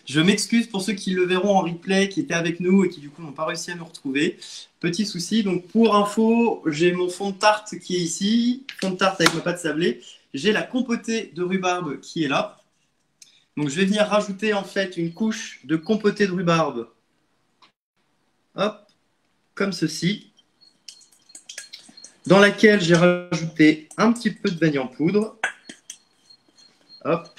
Je m'excuse pour ceux qui le verront en replay, qui étaient avec nous et qui du coup n'ont pas réussi à nous retrouver. Petit souci, donc pour info, j'ai mon fond de tarte qui est ici, fond de tarte avec ma pâte sablée. J'ai la compotée de rhubarbe qui est là. Donc je vais venir rajouter en fait une couche de compotée de rhubarbe. Hop, comme ceci. Dans laquelle j'ai rajouté un petit peu de vanille en poudre. Hop.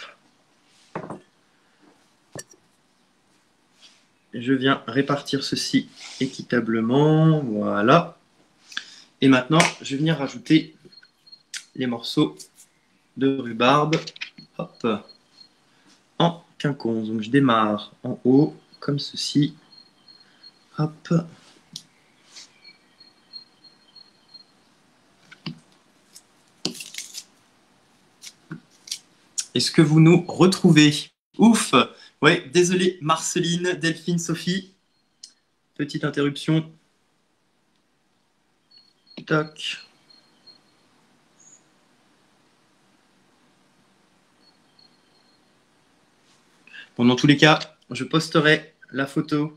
Je viens répartir ceci équitablement. Voilà. Et maintenant, je vais venir rajouter les morceaux de rhubarbe. Hop. En quinconce. Donc je démarre en haut, comme ceci. Hop. Est-ce que vous nous retrouvez? Ouf. Ouais, désolé Marceline, Delphine, Sophie. Petite interruption. Toc. Bon, dans tous les cas, je posterai la photo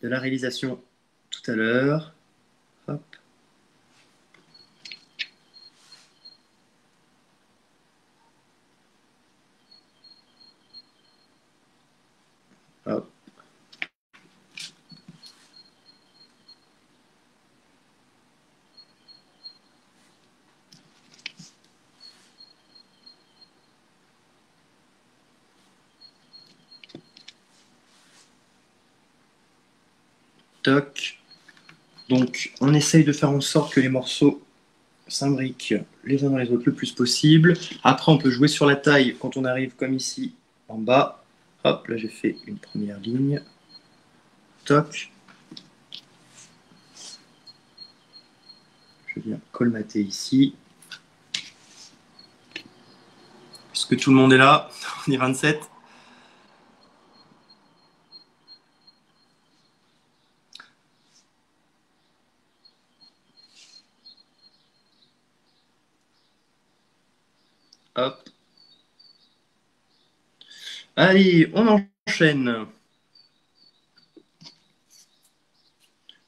de la réalisation tout à l'heure. Hop. Hop. Toc. Donc, on essaye de faire en sorte que les morceaux s'imbriquent les uns dans les autres le plus possible. Après, on peut jouer sur la taille quand on arrive comme ici en bas. Hop, là j'ai fait une première ligne. Toc. Je viens colmater ici. Est-ce que tout le monde est là? On est 27. Hop. Allez, on enchaîne.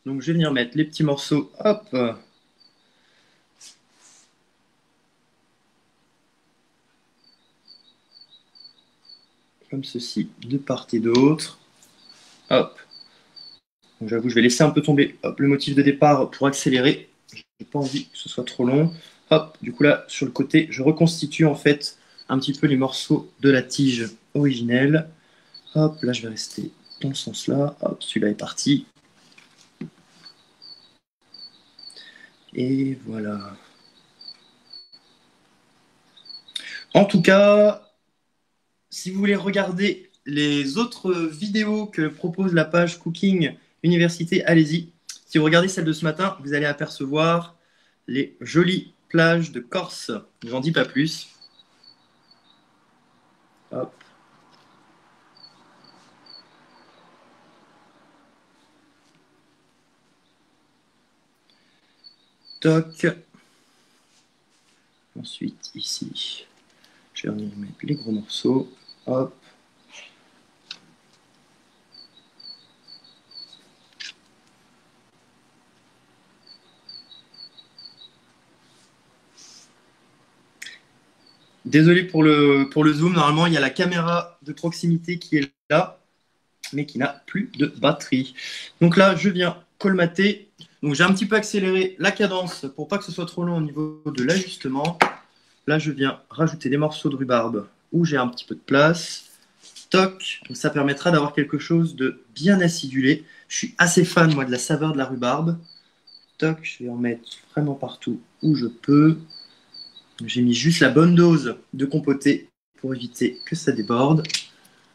Donc je vais venir mettre les petits morceaux. Hop. Comme ceci, de part et d'autre. Hop. J'avoue, je vais laisser un peu tomber hop, le motif de départ pour accélérer. Je n'ai pas envie que ce soit trop long. Hop, du coup là, sur le côté, je reconstitue en fait un petit peu les morceaux de la tige originelle. Hop, là je vais rester dans ce sens-là. Hop, celui-là est parti. Et voilà. En tout cas, si vous voulez regarder les autres vidéos que propose la page Cooking Université, allez-y. Si vous regardez celle de ce matin, vous allez apercevoir les jolies plages de Corse. Je n'en dis pas plus. Hop. Toc. Ensuite, ici, je vais venir mettre les gros morceaux. Hop. Désolé pour le zoom, normalement il y a la caméra de proximité qui est là, mais qui n'a plus de batterie. Donc là, je viens colmater. Donc j'ai un petit peu accéléré la cadence pour pas que ce soit trop long au niveau de l'ajustement. Là, je viens rajouter des morceaux de rhubarbe où j'ai un petit peu de place. Toc, donc ça permettra d'avoir quelque chose de bien acidulé. Je suis assez fan, moi, de la saveur de la rhubarbe. Toc, je vais en mettre vraiment partout où je peux. J'ai mis juste la bonne dose de compoté pour éviter que ça déborde.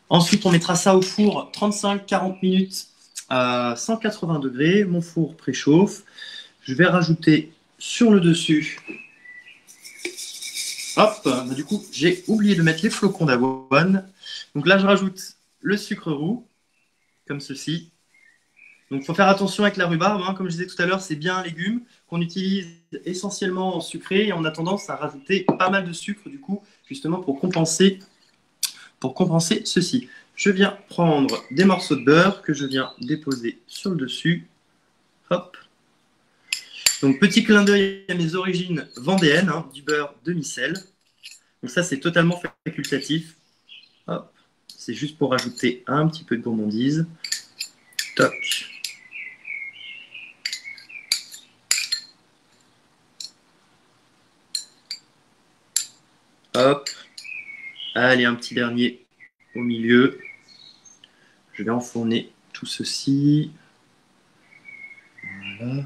Ensuite, on mettra ça au four 35-40 minutes à 180 degrés. Mon four préchauffe. Je vais rajouter sur le dessus. Hop, bah, du coup, j'ai oublié de mettre les flocons d'avoine. Donc là, je rajoute le sucre roux, comme ceci. Donc, il faut faire attention avec la rhubarbe. Hein. Comme je disais tout à l'heure, c'est bien un légume qu'on utilise essentiellement en sucré et on a tendance à rajouter pas mal de sucre, du coup, justement pour compenser ceci. je viens prendre des morceaux de beurre que je viens déposer sur le dessus. Hop. Donc, petit clin d'œil à mes origines vendéennes, hein, du beurre demi-sel. Donc ça, c'est totalement facultatif. Hop. C'est juste pour rajouter un petit peu de gourmandise. Toc. Hop. Allez, un petit dernier au milieu. Je vais enfourner tout ceci. Voilà.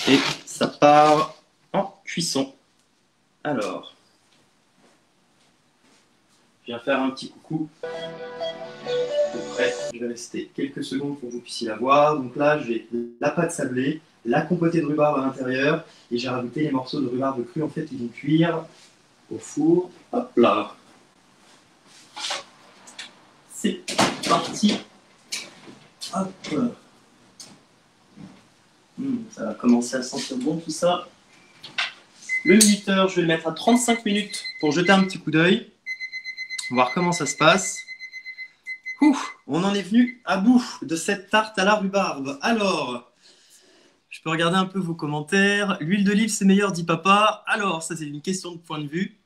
Et ça part en cuisson. Alors, je viens faire un petit coucou. Après, je vais rester quelques secondes pour que vous puissiez la voir. Donc là, j'ai la pâte sablée, la compotée de rhubarbe à l'intérieur, et j'ai rajouté les morceaux de rhubarbe cru. En fait, ils vont cuire au four. Hop là. C'est parti. Hop. Ça va commencer à sentir bon tout ça. Le minuteur, je vais le mettre à 35 minutes pour jeter un petit coup d'œil. Voir comment ça se passe. On en est venu à bout de cette tarte à la rhubarbe. Alors, je peux regarder un peu vos commentaires. L'huile d'olive, c'est meilleur, dit papa. Alors, ça, c'est une question de point de vue.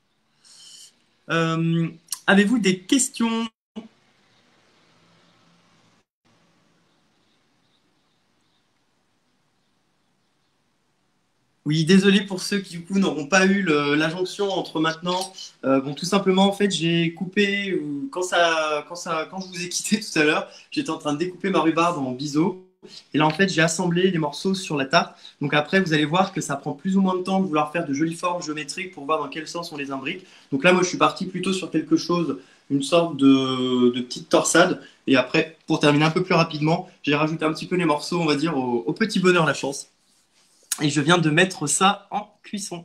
Avez-vous des questions ? Oui, désolé pour ceux qui du coup n'auront pas eu la jonction entre maintenant. Bon, tout simplement, en fait, j'ai coupé quand je vous ai quitté tout à l'heure, j'étais en train de découper ma rhubarbe en biseaux. Et là, en fait, j'ai assemblé les morceaux sur la tarte. Donc après, vous allez voir que ça prend plus ou moins de temps de vouloir faire de jolies formes géométriques pour voir dans quel sens on les imbrique. Donc là, moi, je suis parti plutôt sur quelque chose, une sorte de petite torsade. Et après, pour terminer un peu plus rapidement, j'ai rajouté un petit peu les morceaux, on va dire, au petit bonheur la chance. Et je viens de mettre ça en cuisson.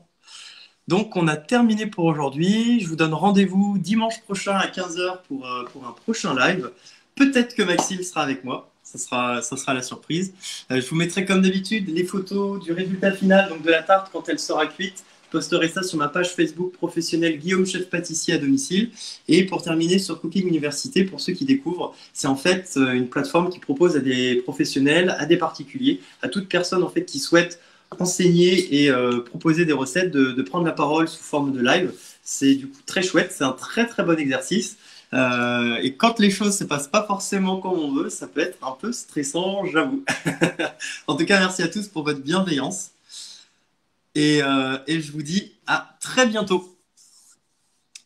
Donc, on a terminé pour aujourd'hui. Je vous donne rendez-vous dimanche prochain à 15h pour un prochain live. Peut-être que Maxime sera avec moi. Ça sera la surprise. Je vous mettrai comme d'habitude les photos du résultat final, donc de la tarte quand elle sera cuite. Je posterai ça sur ma page Facebook professionnelle Guillaume Chef Pâtissier à domicile. Et pour terminer sur Cooking Université, pour ceux qui découvrent, c'est en fait une plateforme qui propose à des professionnels, à des particuliers, à toute personne en fait qui souhaite enseigner et proposer des recettes, de prendre la parole sous forme de live. C'est du coup très chouette, c'est un très très bon exercice. Et quand les choses ne se passent pas forcément comme on veut, ça peut être un peu stressant, j'avoue. En tout cas, merci à tous pour votre bienveillance. Et je vous dis à très bientôt.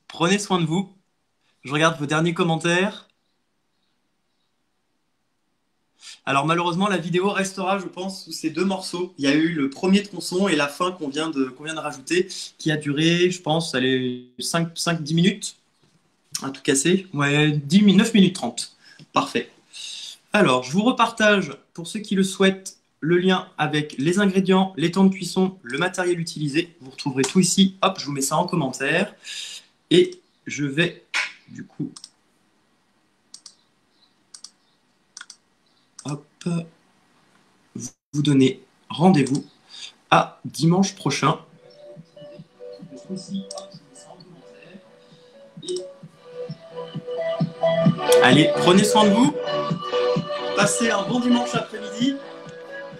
Prenez soin de vous. Je regarde vos derniers commentaires. Alors malheureusement, la vidéo restera, je pense, sous ces deux morceaux. Il y a eu le premier tronçon et la fin qu'on vient de rajouter, qui a duré, je pense, 5-10 minutes. À tout casser. Ouais, 9 minutes 30. Parfait. Alors, je vous repartage, pour ceux qui le souhaitent, le lien avec les ingrédients, les temps de cuisson, le matériel utilisé. Vous retrouverez tout ici. Hop, je vous mets ça en commentaire. Et je vais, du coup, hop, vous donner rendez-vous à dimanche prochain. Allez, prenez soin de vous. Passez un bon dimanche après-midi.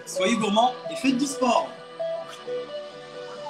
Soyez gourmands et faites du sport.